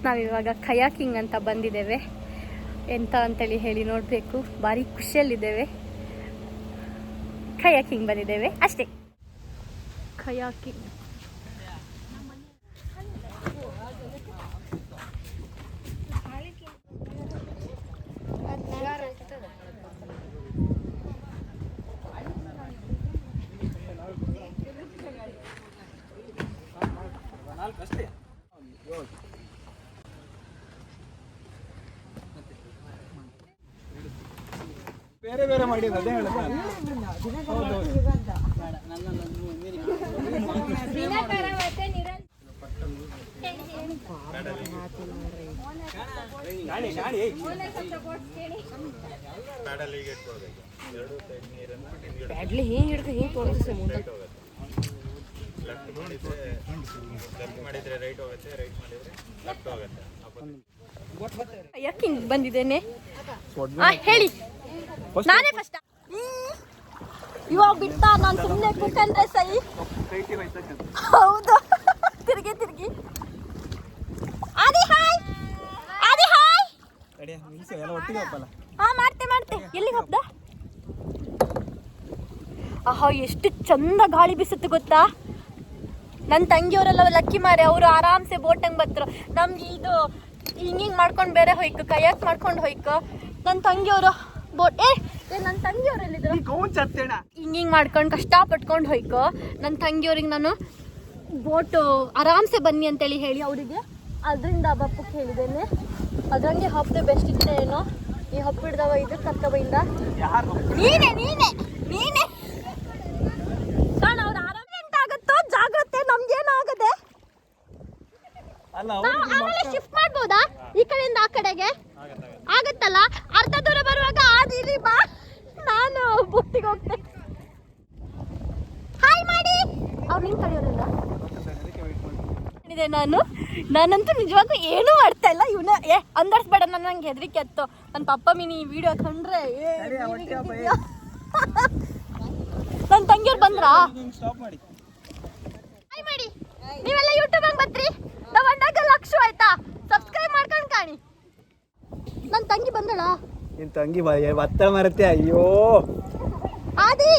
ನಾವಿವಾಗ ಕಯಾಕಿಂಗ್ ಅಂತ ಬಂದಿದ್ದೇವೆ. ಎಂತ ಅಂತೇಳಿ ಹೇಳಿ ನೋಡಬೇಕು. ಭಾರಿ ಖುಷಿಯಲ್ಲಿದ್ದೇವೆ. ಕಯಾಕಿಂಗ್ ಬಂದಿದ್ದೇವೆ ಅಷ್ಟೇ. ಕಯಾಕಿಂಗ್ ಬೇರೆ ಬೇರೆ ಮಾಡಿ ಅದೇ ಹೇಳುತ್ತಾ ಬ್ಯಾಡ್ಲಿ ಹಿಂಗೆ ಹಿಡ್ದು ಹಿಂಗೆ ತೋರಿಸಿ ಮುಂದೆ ಲೆಫ್ಟ್ ಮಾಡಿದ್ರೆ ರೈಟ್ ಹೋಗುತ್ತೆ, ರೈಟ್ ಮಾಡಿದ್ರೆ ಲೆಫ್ಟ್ ಹೋಗುತ್ತೆ. ಕಯಾಕಿಂಗ್ ಬಂದಿದ್ದೇನೆ. ಹೇಳಿ ನಾನೇ ಫಸ್ಟ್. ಇವಾಗ ಬಿಡ್ತಾ ನಾನು ಸುಮ್ಮನೆ ಕೂತ್ಕೊಂಡ್ರೆ ಸೈ. ಹೌದು, ತಿರುಗಿ ತಿರುಗಿ. ಆದಿ ಹಾಯ್, ಆದಿ ಹಾಯ್. ಮಾಡ್ತೆ. ಎಲ್ಲಿಗೆ ಹಬ್ಬ? ಆಹಾ, ಎಷ್ಟು ಚಂದ ಗಾಳಿ ಬೀಸುತ್ತೆ ಗೊತ್ತಾ. ನನ್ನ ತಂಗಿಯವರೆಲ್ಲ ಲಕ್ಕಿ ಮಾರೆ, ಅವರು ಆರಾಮ್ಸೆ ಬೋಟಂಗೆ ಬರ್ತರು. ನಮ್ಗೆ ಇದು ಹಿಂಗಿಂಗ್ ಮಾಡ್ಕೊಂಡು ಬೇರೆ ಹೋಯ್ಕು, ಕಯಾಕ್ ಮಾಡ್ಕೊಂಡು ಹೋಯ್ಕು. ನನ್ನ ತಂಗಿಯವರು ಬೋಟ್ ನನ್ನ ತಂಗಿಯವ್ರು ಎಲ್ಲಿದ್ರು ಹಿಂಗಿಂಗ್ ಮಾಡ್ಕೊಂಡು ಕಷ್ಟಪಟ್ಕೊಂಡು ಹೋಯ್ಕು. ನನ್ನ ತಂಗಿಯವ್ರಿಗೆ ನಾನು ಬೋಟು ಆರಾಮ್ಸೆ ಬನ್ನಿ ಅಂತೇಳಿ ಹೇಳಿ ಅವರಿಗೆ ಅದರಿಂದ ಬಪ್ಪಕ್ಕೆ ಹೇಳಿದ್ದೇನೆ. ಅದ್ರಂಗೆ ಹಬ್ಬ ಬೆಸ್ಟ್ ಇತ್ತೆ ಏನೋ. ಈ ಹಬ್ಬ ಹಿಡ್ದವ ಇದು ಕರ್ತವಿಂದ ನೀನೇ ಕಾಣ. ಅವ್ರು ಆರಾಮ ಎಂಟಾಗುತ್ತೋ ಜಾಗ್ರತೆ, ನಮ್ಗೇನಾಗದೆ. ಆಮೇಲೆ ಶಿಫ್ಟ್ ಮಾಡ್ಬೋದಾ ಈ ಕಡೆಯಿಂದ ಆ ಕಡೆಗೆ? ಆಗತ್ತಲ್ಲ. ಅರ್ಧ ದೂರ ಬರುವಾಗ ಇಲ್ಲಿ ಬಾ, ನಾನು ಬುಟ್ಟಿಗೆ ಹೋಗ್ತೇನೆ. ಹಾಯ್ ಮಾಡಿ. ಅವ್ರು ನಿನ್ ಕಡೆಯವರಲ್ಲ. ನಾನಂತೂ ನಿಜವಾಗೂ ಏನೂ ಮಾಡ್ತಾ ಇಲ್ಲ. ಇವನ ಅಂದರ್ಸ್ಬೇಡ, ನಂಗೆ ಹೆದರಿಕೆ ಹತ್ತು. ನನ್ನ ಪಪ್ಪ ಮಿನಿ ಈ ವಿಡಿಯೋ ಕಂಡ್ರೆ ನನ್ನ ತಂಗಿಯವ್ರು ಬಂದ್ರಾ? ಹಾಯ್ ಮಾಡಿ. ನೀವೆಲ್ಲ ಯೂಟ್ಯೂಬ್ ಹಂಗೆ ಬತ್ರಿ. ನಾವು ಅಣ್ಣಾಗ ಲಕ್ಷ ಆಯ್ತಾ, ಸಬ್ಸ್ಕ್ರೈಬ್ ಮಾಡ್ಕೊಂಡು ಕಾಣಿ. ನನ್ನ ತಂಗಿ ಬಂದಳ. ನಿನ್ ತಂಗಿ ಭತ್ತ ಮರತ್ತೆ. ಅಯ್ಯೋ ಆದಿ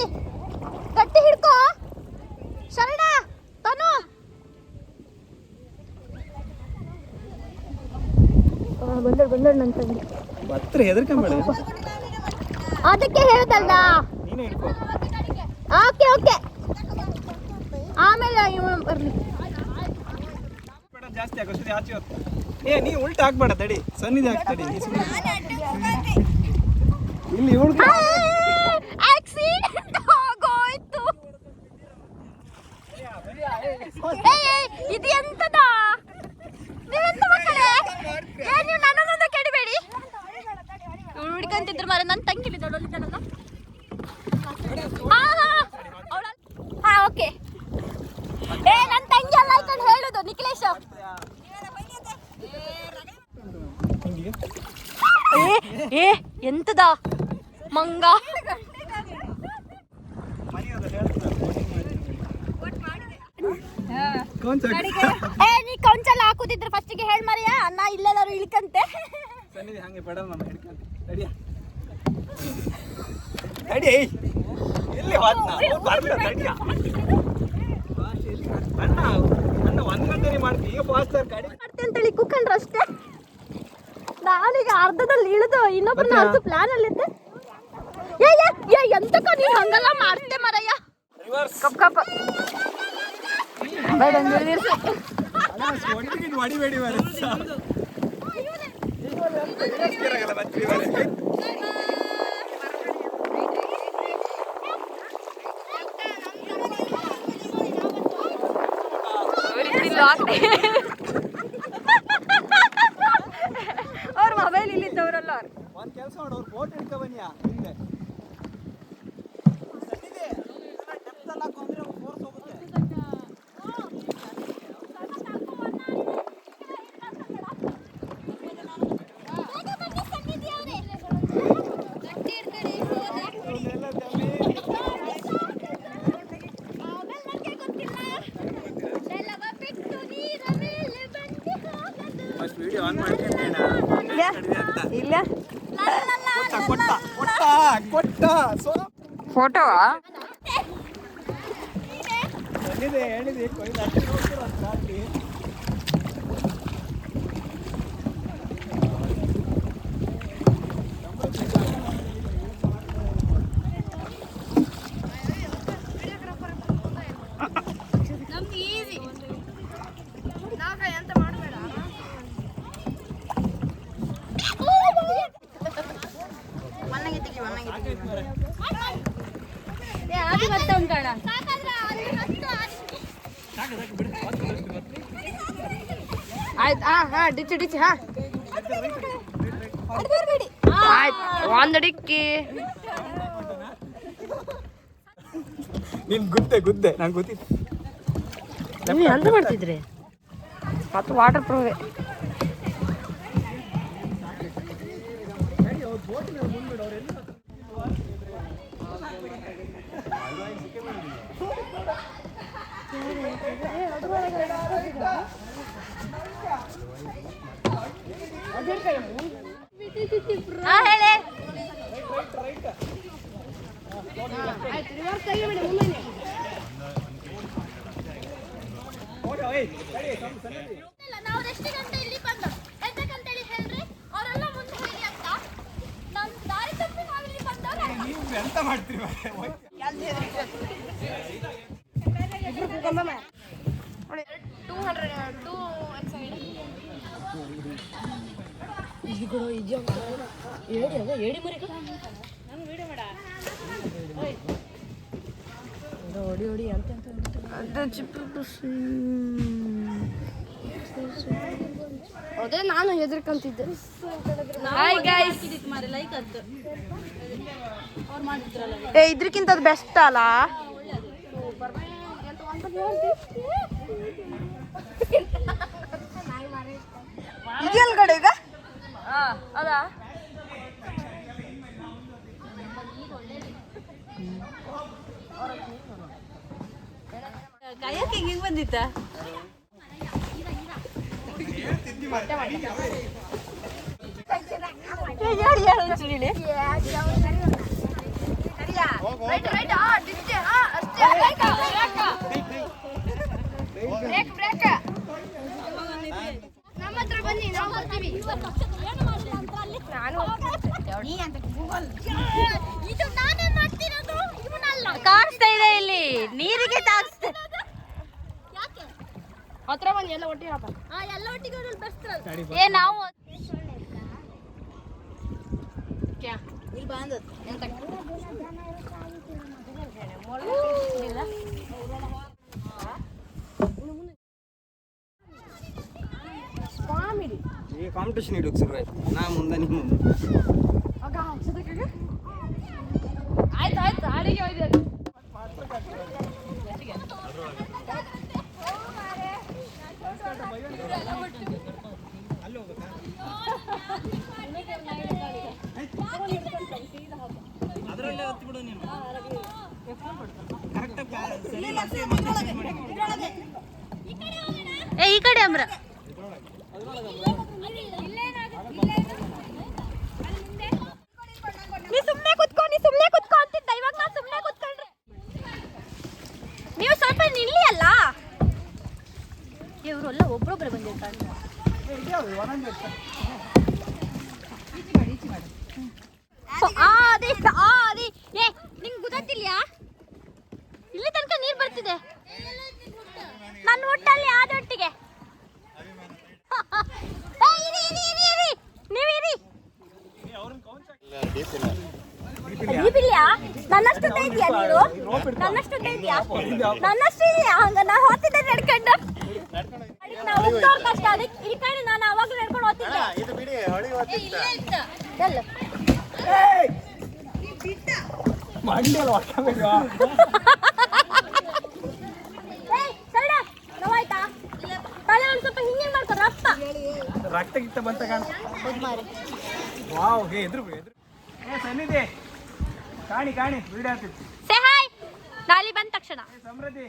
ಗಟ್ಟಿ ಹಿಡ್ಕೋ. ಶರಣ ತನು ಬಂದಳು ನನ್ನ ತಂಗಿ. ಭತ್ರ ಹೆದರ್ಕೊಂಬೇಡ, ಅದಕ್ಕೆ ಹೇಳ್ದಲ್ಲ. ನೀನೇ ಹಿಡ್ಕೋ. ಓಕೆ ಆಮೇಲೆ ಬರ್ಲಿ. ಜಾಸ್ತಿ ಆಗೋಷ್ಟು ಆಚೆ ಹೊತ್ತು. ನೀ ಉಲ್ಟ ಹಾಕ್ಬೇಡ, ತಡಿ ಸನ್ನಿಧಿ ಹಾಕ್ತಡಿ. ಇಲ್ಲಿ ಆಕ್ಸಿಡೆಂಟ್ ಆಗೋಯ್ತು. ಇದು ಎಂತದ? ನೀವೆಂತ ಮಕ್ಕಳೇ? ನೀವು ನನ್ನನ್ನೊಂದು ಕೆಡಬೇಡಿ. ಹುಡ್ಕಂತಿದ್ರು ಮಾರ. ನನ್ನ ತಂಗಿಲಿ ದೊಡ್ಡೋಲಿದ್ದಾನಲ್ಲ. ಓಕೆ. ನನ್ನ ತಂಗಿ ಅಲ್ಲ ಆಯ್ಕೊಂಡು ಹೇಳುದು ನಿಖಿಲೇಶ್. ಎಂತದ ಮಂಗ? ನೀ ಕೌನ್ಸಲ್ ಹಾಕುದಿದ್ರೆ ಫಸ್ಟಿಗೆ ಹೇಳ್ ಮರಿಯಾ. ಅಣ್ಣ ಇಲ್ಲೆಲ್ಲಾರು ಇಳ್ಕಂತೆ. ಹಂಗೆ ಪೆಡಲ್ ನಾನು ಹಿಡ್ಕಂತೆ. ತಡಿ ಎಲ್ಲಿ ಅಣ್ಣ 1 ಗಂಟೆ ಮಾಡ್ತೀವಿ. ಈಗ ಫಾಸ್ಟ್ ಗಾಡಿ ಮಾಡ್ತೆ ಅಂತೇಳಿ ಕೂತ್ಕೊಂಡ್ರೆ ಅಷ್ಟೇ. ನಾನೀಗ ಅರ್ಧದಲ್ಲಿ ಇಳಿದು ಇನ್ನೊಬ್ಬರನ್ನ ಪ್ಲಾನ್ ಅಲ್ಲಿದ್ದೆ. ಎಂತಕ್ಕ ನೀನು ಹಂಗೆಲ್ಲ ಮಾಡ್ತೆ ಮರಯ್ಯ. ಕಪ್ ಹೊಡಿಬೇಡಿ ಅವ್ರ ಮೊಬೈಲ್ ಇಲ್ಲಿದ್ದವ್ರಲ್ಲ. ಒಂದು ಕೆಲಸ ಮಾಡು, ಅವ್ರು ಬೋಟ್ ಹಿಡ್ಕೊ ಬನ್ನಿ ಹಿಂದೆ. ವಿಡಿಯೋ ಆನ್ ಮಾಡ್ತೀನಿ ಇಲ್ಲ ಕೊಟ್ಟ ಕೊಟ್ಟ ಕೊಟ್ಟ ಸೊ ಫೋಟೋ ಹೇಳಿದೆ ಕೊಯ್ದು ಅಷ್ಟು ನೋಡ್ತೀರ ಅಂತ ಅಲ್ಲಿ. ಆಯ್ತು ಹಾ ಡಿಚ್ಚಿ ಡಿಚ್ಚಿ ಹಾ ಆಯ್ತು ಒಂದ್ ಡಿಕ್ಕಿ ನೀನ್ ಗುದ್ದೆ ನಂಗೆ ಗೊತ್ತಿತ್ತು. ನೀವು ಎಂತ ಮಾಡ್ತಿದ್ರಿ ಮತ್ತು ವಾಟರ್ ಪ್ರೂಫ್ ಹೇಳಿ ನಾವು ಎಷ್ಟು ಗಂಟೆ ಇಲ್ಲಿ ಬಂದು ಎಂತಕ್ಕಂತೇಳಿ ಹೇಳ್ರಿ ಅವರೆಲ್ಲ ಮುಂದೆ ಹೋಗಿ ಅಂತ ನಮ್ ದಾರಿ ತಪ್ಪಿ ನಾವಿಲ್ಲಿ ಬಂದವ್ರೆ. ನೀವು ಎಂತ ಮಾಡ್ತೀರಿ ಏಡಿ ಮರಿ ಹೊಡಿ ಹೊಡಿ ಅಂತ ಅದೇ ನಾನು ಹೆದರ್ಕಂತಿದ್ದೆ. ಹಾಯ್ ಗೈಸ್, ಇದ್ರಕ್ಕಿಂತ ಅದು ಬೆಸ್ಟ್ ಅಲ್ಲ. ಇದೆಲ್ಲ ಕಡೆ ಈಗ ಅದಾ ಕಾಯಕ್ಕೆ ಹಿಂಗ್ ಬಂದಿತ್ತ ನಮ್ಮ ಹತ್ರ ಬನ್ನಿ, ನಾವು ಬರ್ತೀವಿ. ಇದು ನಾನೇ ಮಾಡ್ತಿರೋದು, ಇವನಲ್ಲ. ಕಾಣಿಸ್ತಾ ಇದೆ ಇಲ್ಲಿ ನೀರಿಗೆ ತಾಗಿಸ್ತಾ. ಯಾಕೆ ಹತ್ರ ಬನ್ನಿ, ಎಲ್ಲ ಒಟ್ಟಿಗೆ ಹಾಕ. ಎಲ್ಲ ಒಟ್ಟಿಗೆ ಬೆಸ್ಟ್. ಏ ನಾವು ಇಲ್ಲಿ ಬಂದ ಎಂತ ಈ ಕಾಂಪಿಟೇಷನ್ ಇಡೋಕೆ ಶುರುವಾಯ್ತು. ನಾ ಮುಂದೆ ನಿಮ್ಮ ಆಯ್ತು ಆಯ್ತು, ಅಡಿಗೆ ಹೋಯ್ತು. ಅದರಲ್ಲೇ ಹೊತ್ತು ಬಿಡು ನೀನು. ಏ ಈ ಕಡೆ ಅಮ್ರ ನೀ ಸುಮ್ಮನೆ ಕುತ್ಕೊ ಅಂತಿದ್ದ. ಇವಾಗ ನಾ ಸುಮ್ಮನೆ ಕುತ್ಕೊಂಡ್ರೆ ನೀವು ಸ್ವಲ್ಪ ನಿಲ್ಲಿ ಅಲ್ಲ. ಇವರೆಲ್ಲ ಒಬ್ರೊಬ್ರೆ ಬಂದಿರ್ತಾರೆ. ಏ ನಿಂಗೆ ಗೊತ್ತಿಲ್ಲ, ಇಲ್ಲಿ ತನಕ ನೀರು ಬರ್ತಿದೆ ನನ್ನ ಹೊಟ್ಟಲ್ಲಿ ಆದೊಟ್ಟಿಗೆ. ನೀವು ಇರಿ. ನನ್ನಷ್ಟು ಇದೆಯಾ ನೀರು? ನನ್ನಷ್ಟು ಇದೆಯಾ? ನನ್ನಷ್ಟು ಇದೆಯಾ? ಹಂಗ ನಾ ಹೋಗ್ತಿದ್ದೆ ನಡ್ಕೊಂಡು. ನಾವು ಹೋಗ್ತವ್ರ ಕಷ್ಟ, ಅದಕ್ಕೆ ಈ ಕಡೆ ನಾನು ಅವಾಗಲೂ ನಡ್ಕೊಂಡು ಹೋಗ್ತಿದ್ದೆ. ಎಲ್ಲ ಮಂಡಿಯಲ್ಲಿ ಹೊಟ್ಟಬೇಕವಾ? ನೋವಾಯ್ತಾ? ತಲೆ ಒಂದು ಸ್ವಲ್ಪ ಹಿಂಗೆ ಮಾಡ್ಕೊ, ರಕ್ತ ಗಿಕ್ತ ಬಂತ ಕಾಣ. ವಾವ್, ಹೇ ಎದ್ರು ಏ ಸನ್ನಿಧಿ, ಕಾಣಿ ವಿಡಿಯೋ ಆಗ್ತಿತ್ತು. Say hi. ನಾಲಿ ಬಂದ ತಕ್ಷಣ ಸಮೃದ್ಧಿ,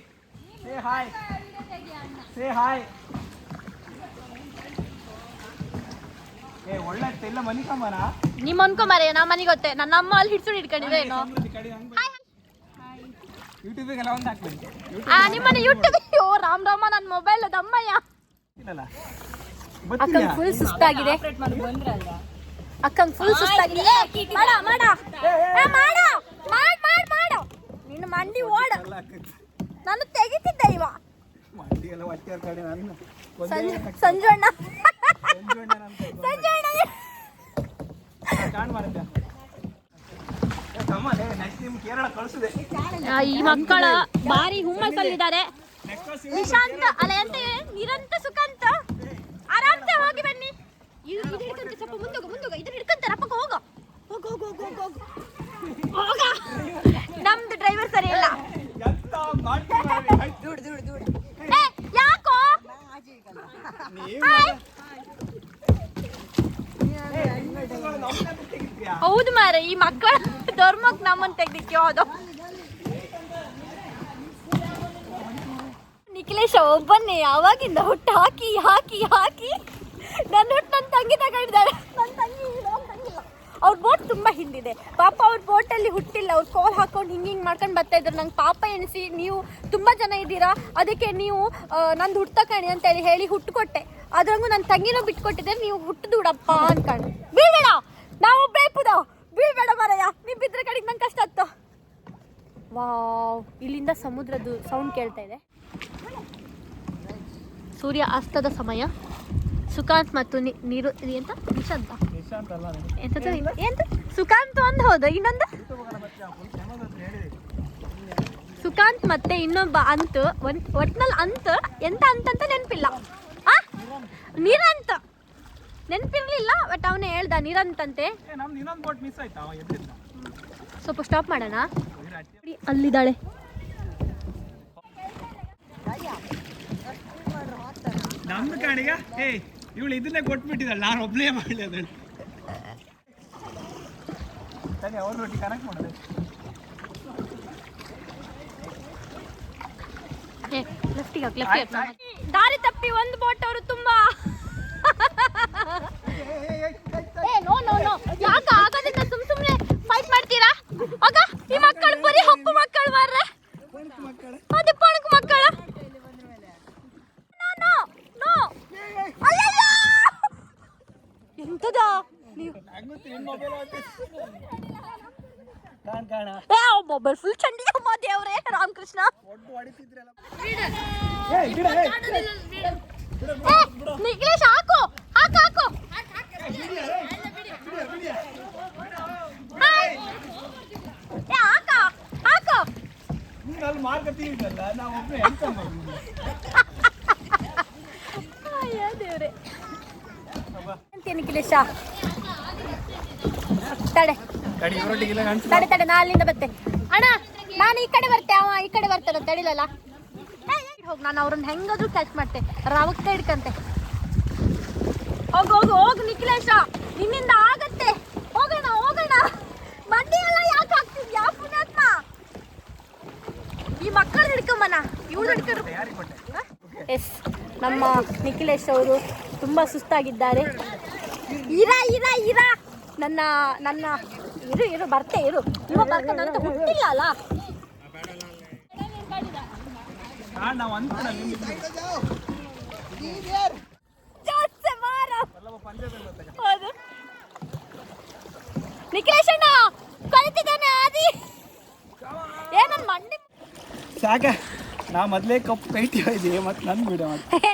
ಸೇ ಹಾಯ್. ಏ ಒಳ್ಳೆ ಇಲ್ಲ ಮನಿ ಕಂಬನ ನಿಮ್ಮ ಅನ್ಕೊಂಬಾರೆ ನಾ ಮನೆಗೆ ಗೊತ್ತೆ ನನ್ನ ಅಮ್ಮ ಅಲ್ಲಿ ಹಿಡ್ಕೊಂಡು ಹಿಡ್ಕೊಂಡಿದೆ ಏನೋ. ಯೂಟ್ಯೂಬಿಗೆಲ್ಲ ಒಂದು ಹಾಕ್ಬೇಕು ನಿಮ್ಮನೆ ಯೂಟ್ಯೂಬ್. ಓ ರಾಮ್ ರಾಮ ನನ್ನ ಮೊಬೈಲ್ ಅದು ಅಮ್ಮಯ್ಯ. ಇಲ್ಲಲ್ಲ ಅಕ್ಕಂಗೆ ಫುಲ್ ಸುಸ್ತಾಗಿದೆ. ಅಕ್ಕಂಗೆ ಫುಲ್ ಸುಸ್ತಾಗಿದೆ. ಮಾಡ ಮಾಡ ಮಾಡ ಮಾಡ ನಿನ್ನ ಮಂಡಿ ಓಡ. ನಾನು ತೆಗಿತಿದ್ದೆ ಇವ ಮಂಡಿ ಎಲ್ಲ ಹೊಟ್ಟೆ ಕಡೆ ನಾನು ಸಂಜು ಅಣ್ಣ ಸಂಜು ಅಣ್ಣ ಕಾಣ್ ಮಾಡಿದ್ದೆ ನೆಕ್ಸ್ಟ್ ನಿಮ್ ಕೇರಳ ಕಳಿಸಿದೆ. ಈ ಮಕ್ಕಳ ಬಾರಿ ಹುಮ್ಮಸ್ಸಲ್ಲಿದ್ದಾರೆ. ನಿಶಾಂತ್ ಅಲ್ಲ ಎಂತ ನಿರಂತ ಸುಖಾಂತ ಆರಾಮ್ಸೆ ಹೋಗಿ ಬನ್ನಿ. ಇದು ಹಿಡ್ಕಂತ ಸ್ವಲ್ಪ ಮುಂದೋಗ ಇದನ್ನ ಹಿಡ್ಕಂತಾರೆ ಅಪ್ಪಕ್ಕ ಹೋಗ ಹೋಗ ಹೋಗ ಹೋಗ ಹೋಗ ಹೋಗ. ನಮ್ದು ಡ್ರೈವರ್ ಸರಿ ಇಲ್ಲ. ಯಾಕೋ ಹೌದು ಮಾರ ಈ ಮಕ್ಕಳ ಧರ್ಮಕ್ಕೆ ನಮ್ಮನ್ನು ತೆಗ್ದಿಕ್ಕೆ ಯಾವ್ದು. ನಿಖಿಲೇಶ ಒಬ್ಬನ್ನೇ ಯಾವಾಗಿಂದ ಹುಟ್ಟು ಹಾಕಿ ಹಾಕಿ ಹಾಕಿ ನನ್ನ ಹುಟ್ಟು ನನ್ನ ತಂಗಿ ತಗೊಂಡಿದ್ದಾಳೆ. ನನ್ನ ತಂಗಿ ತಂಗಿಲ್ಲ. ಅವ್ರ ಬೋಟ್ ತುಂಬ ಹಿಂದಿದೆ ಪಾಪ. ಅವ್ರ ಬೋಟಲ್ಲಿ ಹುಟ್ಟಿಲ್ಲ. ಅವ್ರು ಕೋಲ್ ಹಾಕೊಂಡು ಹಿಂಗೆ ಮಾಡ್ಕೊಂಡು ಬರ್ತಾ ಇದ್ರು. ನಂಗೆ ಪಾಪ ಎಣಿಸಿ ನೀವು ತುಂಬ ಜನ ಇದ್ದೀರಾ ಅದಕ್ಕೆ ನೀವು ನಂದು ಹುಟ್ಟು ತಕೊಳ್ಳಿ ಅಂತೇಳಿ ಹೇಳಿ ಹುಟ್ಟು ಕೊಟ್ಟೆ. ಅದ್ರಂಗೂ ನನ್ನ ತಂಗಿನೂ ಬಿಟ್ಕೊಟ್ಟಿದ್ದೆ. ನೀವು ಹುಟ್ಟು ದುಡಪ್ಪ ಅನ್ಕೊಂಡು ಬೀಳ್ಬೇಡ. ನಾವೊಬ್ಬ ಇಪ್ಪುದ ಬೀಳ್ಬೇಡ ಮರಯ್ಯ. ನೀವು ಬಿದ್ದರೆ ಕಡೆಗೆ ನಂಗೆ ಕಷ್ಟ ಆಯ್ತು. ವಾವ್ ಇಲ್ಲಿಂದ ಸಮುದ್ರದ್ದು ಸೌಂಡ್ ಕೇಳ್ತಾ ಇದೆ. ಸೂರ್ಯ ಅಸ್ತದ ಸಮಯ. ಸುಕಾಂತ್ ಮತ್ತು ನೀರು ಎಂತ ನಿಶಾಂತ ಎಂತ ಎಂತ ಸುಕಾಂತ್ ಒಂದು ಹೌದು ಇನ್ನೊಂದು ಸುಕಾಂತ್ ಮತ್ತೆ ಇನ್ನೊಬ್ಬ ಅಂತ ಒಟ್ನಲ್ಲಿ ಅಂತ ಎಂತ ಅಂತಂತ ನೆನಪಿಲ್ಲ. ನಿರಂತ್ ನೆನಪಿರ್ಲಿಲ್ಲ ಬಟ್ ಅವನೇ ಹೇಳ್ದ ನಿರಂತಂತೆ. ಸ್ವಲ್ಪ ಸ್ಟಾಪ್ ಮಾಡೋಣ. ಅಲ್ಲಿದ್ದಾಳೆ ನಮ್ದು ಕಾಣಿಗ ಏ ಇವಳು ಇದನ್ನೇ ಕೊಟ್ಬಿಟ್ಟಿದ್ದಾಳೆ. ನಾನು ಒಬ್ಳೇ ಮಾಡಲಿ ಅದನ್ನು ಸರಿ ಅವ್ರ ರೊಟ್ಟಿ ಕನೆಕ್ಟ್ ಮಾಡಿದೆ. ದಾರಿ ತಪ್ಪಿ ಒಂದು ಬೋಟ್ ಅವರು ತುಂಬಾ ನೋ ನೋ ನೋ ಯಾಕ ಆಗೋದಿಲ್ಲ. ಸುಮ್ನೆ ಫೈಟ್ ಮಾಡ್ತೀರಾ ಆಗ. ಈ ಮಕ್ಕಳು ಬರೀ ಹಪ್ಪು ಮಕ್ಕಳು ಮಾರ್ರೆ. ಅದು ಪಣಕು ಮಕ್ಕಳು. ಎಂತದ ನೀವು ಮೊಬೈಲ್ ಫುಲ್ ಚಂಡಿ ಅಮ್ಮ ದೇವ್ರೆ ರಾಮಕೃಷ್ಣ. ನಿಖಿಲೇಶ್ ಹಾಕು ಹಾಕು ಹಾಕು. ಹಾಕ ಹಾಕು. ಅಲ್ಲಿ ಮಾರ್ಕತ್ತೀವಿಲ್ಲ ನಾವು ಒಬ್ಬನೇ ದೇವ್ರೆ ನಿಖಿಲೇಶ ತಡೆ ತಡೆ ತಡೆ. ನಾ ಅಲ್ಲಿಂದ ಬರ್ತೆ ಅಣ್ಣ. ನಾನು ಈ ಕಡೆ ಬರ್ತೆ ಅವ ಈ ಕಡೆ ಬರ್ತಾನೆ ತಡಿಲಲ್ಲ. ಹೋಗಿ ನಾನು ಅವ್ರನ್ನ ಹೆಂಗಾದ್ರೂ ಕ್ಯಾಚ್ ಮಾಡ್ತೆ. ರವಕ್ಕ ಹಿಡ್ಕಂತೆ. ಹೋಗು ಹೋಗು ಹೋಗು ನಿಖಿಲೇಶ ನಿನ್ನಿಂದ ಆಗತ್ತೆ. ಹೋಗೋಣ ಹೋಗೋಣ. ಮಂಡಿ ಎಲ್ಲ ಯಾಕೆ ಆಗ್ತಿದ್ಯಾ ಪುಣ್ಯಾತ್ಮ. ಈ ಮಕ್ಕಳು ಹಿಡ್ಕೊಂಬನ ಇವ್ರು ಹಿಡ್ಕೊಂಡ್ರು. ಎಸ್ ನಮ್ಮ ನಿಖಿಲೇಶ್ ಅವರು ತುಂಬ ಸುಸ್ತಾಗಿದ್ದಾರೆ. ಇರ ಇರ ಇರ ನನ್ನ ನನ್ನ ಇರು ಇರು ಬರ್ತೆ ಇರು. ಇವ ಬರ್ತಾನೆ ಅಂತ ಹುಟ್ಟಿಲ್ಲ ಅಲ್ಲ. ನಿಖಿಲೇಶ್ ಅಣ್ಣ ಕಲಿತಿದ್ದಾನೆ ಆದಿ ಏನನ್ ಮಂಡಿ ಸಾಕ. ನಾ ಮೊದಲೇ ಕಪ್ಪು ಕೈಟಿ ಹೋಯ್ದೆ ಮತ್ತೆ ನನ್ ಬಿಡ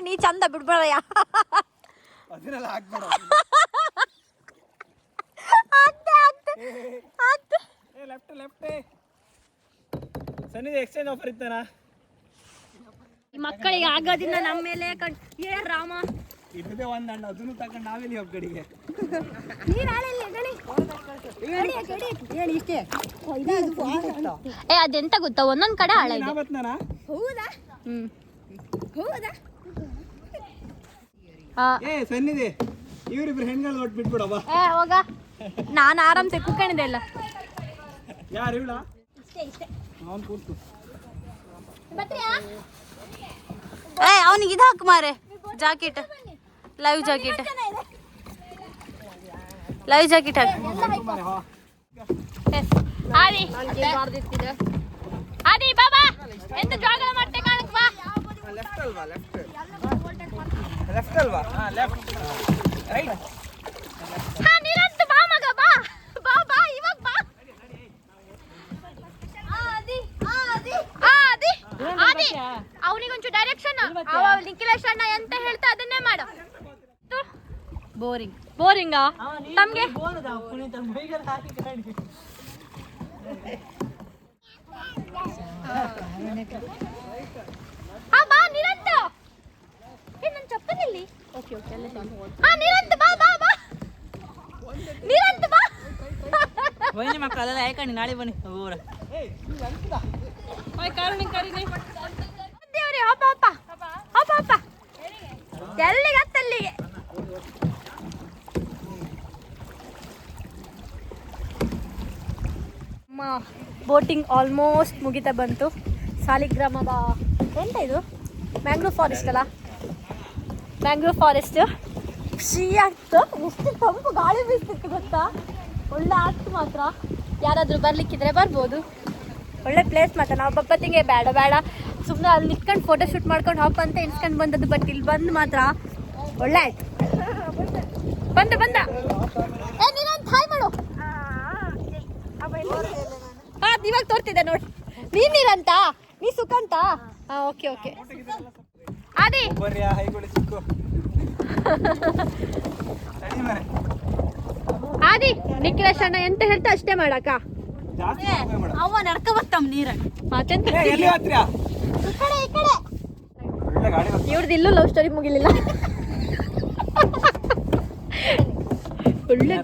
ನೀ ಚಂದ ಬಿಡ್ಬೇಡಯ್ಯ. ಅದನ್ನೆಲ್ಲ ಹಾಕ್ಬೇಡ. ಲೆಫ್ಟ್ ಲೆಫ್ಟ್ ಸನ್ನಿಧಿ ಎಕ್ಸ್ಚೇಂಜ್ ಆಫರ್ ಇತ್ತಾನ. ಈ ಮಕ್ಕಳಿಗೆ ಆಗೋದಿಲ್ಲ ನಮ್ಮ ಮೇಲೆ ಏ ರಾಮ. ಇದ್ದದೇ ಒಂದು ಹಣ್ಣು ಅದನ್ನು ತಗೊಂಡು ನಾವೆಲ್ಲಿ ಹೋಗಿ ಕಡೆಗೆ ಏ ಅದೆಂತ ಗೊತ್ತಾ ಒಂದೊಂದ್ ಕಡೆ ಹಾಳ ಇದೆ. ಏ ಸನ್ನಿಧಿ ಇವರಿಬ್ರು ಹೆಣ್ಗಳು ಒಟ್ಟು ಬಿಟ್ಬಿಡವ. ಏ ಹೋಗ ನಾನು ಆರಾಮ್ಸೆ ಕುತ್ಕೊಂಡಿದ್ದೆ ಎಲ್ಲ. ಯಾರು ಇವಳ ಅವನು ಕೂತು ಏ ಅವನಿಗೆ ಇದು ಹಾಕು ಮಾರೆ jacket life jacket. Life jacket ಹಾಕಿ. ಆದಿ ಆದಿ ಬಾಬಾ ಎಂತ ಜಾಗ ಮಾಡ್ತೆ ಕಾಣಕ್ ಬಾ. ಲೆಫ್ಟ್ ಅಲ್ವಾ ರೈಟ್. ಹಾ ನಿರಂತ ಬಾ ಮಗ ಬಾ ಬಾ ಬಾ ಇವಾಗ ಬಾ. ಆದಿ ಅವನಿಗೊಂಚು ಡೈರೆಕ್ಷನ್ ನಿಖಿಲೇಶ್ ಅಣ್ಣ ಎಂತ ಹೇಳ್ತಾ ಅದನ್ನೇ ಮಾಡು. ಬೋರಿಂಗಾ ತಮ್ಗೆ? ಬಾ ನಿರಂತ. ನನ್ನ ಚಪ್ಪಲಿ ಓಕೆ ಅಲ್ಲೇ ನಿರಂತ ಬಾ ಬಾ ಬಾ ನಿರಂತ ಬಾ. ವೈನಿ ಮಕ್ಕಳೆಲ್ಲ ಯಾಕಂಡಿ ನಾಳೆ ಬನ್ನಿ ಊರ ದೇವ್ರಿ ಹಬ್ಬ ಹಬ್ಬ ಹಬ್ಬ ಹಬ್ಬ ಎಲ್ಲಿಗೆ ಅತ್ತಲ್ಲಿಗೆ. ಬೋಟಿಂಗ್ ಆಲ್ಮೋಸ್ಟ್ ಮುಗಿತಾ ಬಂತು. ಸಾಲಿಗ್ರಾಮದ ಎಂತ ಇದು ಮ್ಯಾಂಗ್ರೋವ್ ಫಾರೆಸ್ಟ್ ಅಲ್ಲ, ಮ್ಯಾಂಗ್ರೋವ್ ಫಾರೆಸ್ಟ್. ಖುಷಿ ಆಗ್ತು. ಎಷ್ಟು ತಂಪು ಗಾಳಿ ಬೀಸ್ತಿತ್ತು ಗೊತ್ತಾ, ಒಳ್ಳೆ ಆಗ್ತು ಮಾತ್ರ. ಯಾರಾದರೂ ಬರ್ಲಿಕ್ಕಿದ್ರೆ ಬರ್ಬೋದು. ಒಳ್ಳೆ ಪ್ಲೇಸ್ ಮಾತ್ರ. ನಾವು ಬಪ್ಪತ್ತಿಗೆ ಬೇಡ ಸುಮ್ಮನೆ ಅಲ್ಲಿ ನಿಂತ್ಕೊಂಡು ಫೋಟೋ ಶೂಟ್ ಮಾಡ್ಕೊಂಡು ಹಾಪ್ ಅಂತ ಎನ್ಸ್ಕೊಂಡು ಬಂದದ್ದು. ಬಟ್ ಇಲ್ಲಿ ಬಂದು ಮಾತ್ರ ಒಳ್ಳೆ ಆಯ್ತು. ಬಂದ ಏ ನೀನಂತ ಹಾಯ್ ಮಾಡು. ಇವಾಗ ತೋರ್ತಿದ್ದೆ ನೋಡಿ. ನೀರಂತ ನೀ ಸುಖಂತ. ಓಕೆ ಆದಿ ಆದಿ ನಿಖಿಲೇಶ್ ಅಣ್ಣ ಎಂತ ಹೇಳ್ತಾ ಅಷ್ಟೇ ಮಾಡಕ್ಕ. ಅವ ನಡ್ಕ ಬರ್ತಾವ ನೀರ ಮಾತೆಂತ ಇವ್ರದ್ದು ಇಲ್ಲೂ ಲವ್ ಸ್ಟೋರಿ ಮುಗಿಲಿಲ್ಲ. ಒಳ್ಳೆ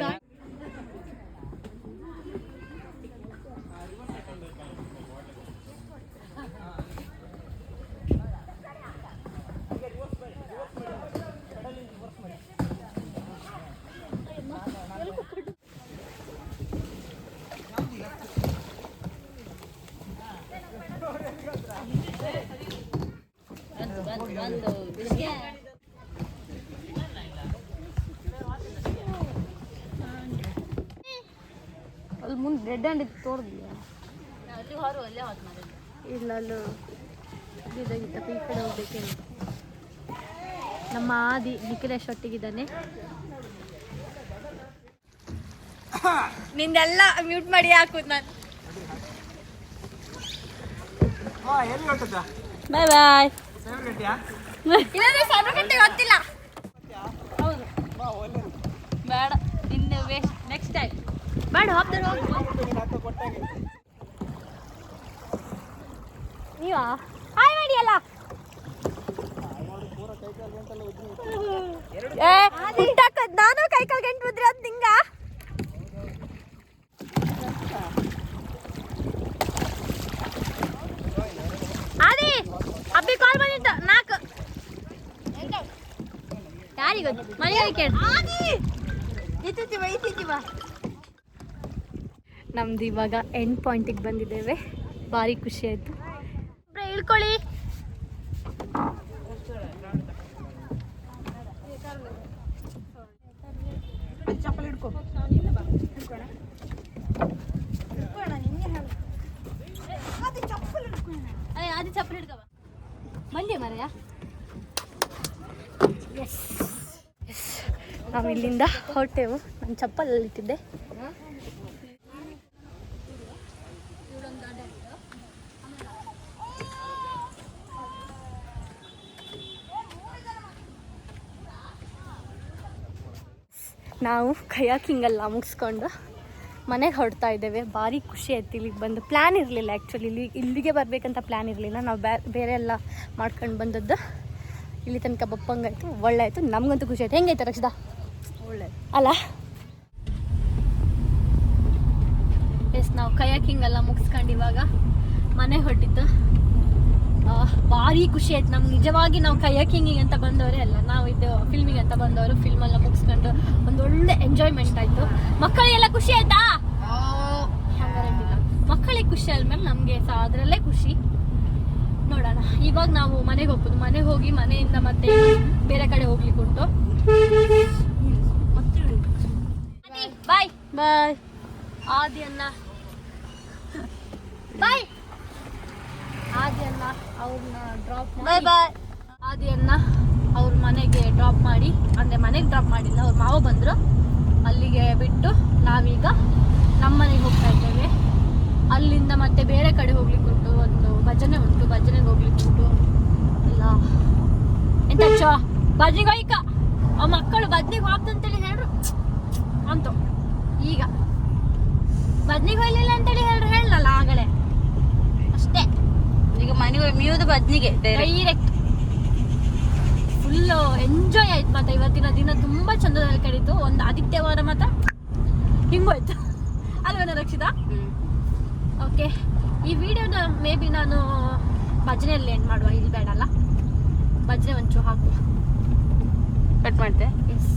ಅಲ್ಲಿ ಮುಂದೆ ರೆಡ್ ಹ್ಯಾಂಡ್ ಇತ್ತು ತೋರ್ದಿಲ್ಲ. ಇಲ್ಲ ಅಲ್ಲೂ ಇದಾಗಿತ್ತಪ್ಪ. ಈ ಕಡೆ ಹೋಗ್ಬೇಕೇನು. ನಮ್ಮ ಆದಿ ನಿಖಿಲೇಶ್ ಒಟ್ಟಿಗಿದ್ದಾನೆ. ನಿಂದೆಲ್ಲ ಮ್ಯೂಟ್ ಮಾಡಿ ಹಾಕುದು ನಾನು. ಬಾಯ್ ಬಾಯ್. ಇಲ್ಲಾಂದ್ರೆ ಸಾವಿರ ಗೊತ್ತಿಲ್ಲ. ಹೌದು ಬೇಡ ನಿನ್ನೆ ವೇಸ್ಟ್. ನೆಕ್ಸ್ಟ್ ಟೈಮ್ ಬೇಡ ಹಾಪ್ತಾರೆ ಹೋಗಿ. ನೀವಾ ಹಾಯ್ ಮಾಡಿ ಅಲ್ಲ. ನಾನು ಕೈ ಕಾಲು ಗಂಟು ಬಿದ್ರಿ ಅದು ನಿಂಗ. ಆದಿ ಅಬ್ಬಿ ಕಾಲ್ ಬಂದಿತ್ತು 4. ಯಾರಿಗೆ ಗೊತ್ತು ಮನೆಗೆ ಕೇಳಿ. ನಮ್ದು ಇವಾಗ ಎಂಡ್ ಪಾಯಿಂಟಿಗೆ ಬಂದಿದ್ದೇವೆ. ಭಾರಿ ಖುಷಿ ಆಯ್ತು. ಇಳ್ಕೊಳ್ಳಿ. ಅದು ಚಪ್ಪಲಿ ಹಿಡ್ಕೊ ಮಂಡಿ ಮರೆಯ. ಎಸ್ ನಾವು ಇಲ್ಲಿಂದ ಹೊರಟೆವು. ನಾನು ಚಪ್ಪಲಲ್ಲಿ ಇಟ್ಟಿದ್ದೆ. ನಾವು ಕಯಾಕಿಂಗ್ ಎಲ್ಲ ಮುಗಿಸ್ಕೊಂಡು ಮನೆಗೆ ಹೊರಡ್ತಾ ಇದ್ದೇವೆ. ಭಾರಿ ಖುಷಿ ಆಯ್ತು ಇಲ್ಲಿಗೆ ಬಂದು. ಪ್ಲ್ಯಾನ್ ಇರಲಿಲ್ಲ ಆ್ಯಕ್ಚುಲಿ ಇಲ್ಲಿಗೆ ಬರಬೇಕಂತ ಪ್ಲ್ಯಾನ್ ಇರಲಿಲ್ಲ. ನಾವು ಬೇರೆ ಎಲ್ಲ ಮಾಡ್ಕೊಂಡು ಬಂದದ್ದು. ಇಲ್ಲಿ ತನಕ ಬಪ್ಪಂಗಾಯ್ತು. ಒಳ್ಳೆ ಆಯಿತು. ನಮಗಂತೂ ಖುಷಿ ಆಯ್ತು. ಹೆಂಗೈತೆ ರಕ್ಷಿತಾ? ಒಳ್ಳೆ ಅಲ್ಲ. ಎಸ್ ನಾವು ಕಯಾಕಿಂಗ್ ಎಲ್ಲ ಮುಗಿಸ್ಕೊಂಡು ಇವಾಗ ಮನೆಗೆ ಹೊರಟಿದ್ದು. ಭಾರಿ ಖುಷಿ ಆಯ್ತು ನಮ್ಗೆ ನಿಜವಾಗಿ. ನಾವು ಕಯಾಕಿಂಗಿಗೆ ಅಂತ ಬಂದವರೇ ಅಲ್ಲ, ನಾವು ಇದು ಫಿಲ್ಮಿಗೆ ಅಂತ ಬಂದವರು. ಫಿಲ್ಮೆಲ್ಲ ಮುಗಿಸ್ಕೊಂಡು ಒಂದು ಒಳ್ಳೆ ಎಂಜಾಯ್ಮೆಂಟ್ ಆಯಿತು. ಮಕ್ಕಳಿಗೆಲ್ಲ ಖುಷಿ ಆಯ್ತಾ? ಮಕ್ಕಳಿಗೆ ಖುಷಿ ಆದ್ಮೇಲೆ ನಮಗೆ ಸಹ ಅದರಲ್ಲೇ ಖುಷಿ. ನೋಡೋಣ ಇವಾಗ ನಾವು ಮನೆಗೆ ಹೋಗ್ಬೋದು. ಮನೆಗೆ ಹೋಗಿ ಮನೆಯಿಂದ ಮತ್ತೆ ಬೇರೆ ಕಡೆ ಹೋಗ್ಲಿಕ್ಕೆ ಉಂಟು. ಬಾಯ್ ಆದಿಯನ್ನ ಬಾಯ್ ಆದಿಯನ್ನ ಅವ್ರನ್ನ ಡ್ರಾಪ್ ಬಾಯ್ ಬಾಯ್ ಆದಿಯನ್ನ ಅವ್ರ ಮನೆಗೆ ಡ್ರಾಪ್ ಮಾಡಿ, ಅಂದರೆ ಮನೆಗೆ ಡ್ರಾಪ್ ಮಾಡಿಲ್ಲ, ಅವ್ರ ಮಾವ ಬಂದರು, ಅಲ್ಲಿಗೆ ಬಿಟ್ಟು ನಾವೀಗ ನಮ್ಮ ಮನೆಗೆ ಹೋಗ್ತಾ ಇದ್ದೇವೆ. ಅಲ್ಲಿಂದ ಮತ್ತೆ ಬೇರೆ ಕಡೆ ಹೋಗ್ಲಿಕ್ಕೆ ಉಂಟು, ಒಂದು ಭಜನೆ ಉಂಟು, ಭಜನೆಗೆ ಹೋಗ್ಲಿಕ್ಕೆ ಉಂಟು ಎಲ್ಲ. ಎಂತ ಭಜನೆಗೆ ಹೋಯ್ಕ ಆ ಮಕ್ಕಳು ಭಜನೆಗೆ ಹೋಗ್ತಂತೇಳಿ ಹೇಳ್ರು ಅಂತ, ಈಗ ಭಜನೆಗೆ ಹೋಗ್ಲಿಲ್ಲ ಅಂತೇಳಿ ಹೇಳಲ್ಲ ಆಗಲೇ ಅಷ್ಟೇ. ಈಗ ಮನೆಗೆ ಮೀವುದು ಬದ್ನಿಗೆ ಡೈರೆಕ್ಟ್ ಫುಲ್ಲು ಎಂಜಾಯ್ ಆಯ್ತು. ಮತ್ತೆ ಇವತ್ತಿನ ದಿನ ತುಂಬಾ ಚಂದದಲ್ಲಿ ಕಳೀತು. ಒಂದು ಆದಿತ್ಯವಾರ ಮಾತ್ರ ಹಿಂಗೋಯ್ತು ಅಲ್ವೇನ ರಕ್ಷಿತಾ? ಓಕೆ, ಈ ವಿಡಿಯೋನ ಮೇ ಬಿ ನಾನು ಭಜನೆಯಲ್ಲಿ ಎಂಡ್ ಮಾಡುವ, ಇಲ್ಲಿ ಬೇಡಲ್ಲ, ಭಜನೆ ಒಂಚೂರು ಹಾಕುವ, ಕಟ್ ಮಾಡ್ತೆ. ಎಸ್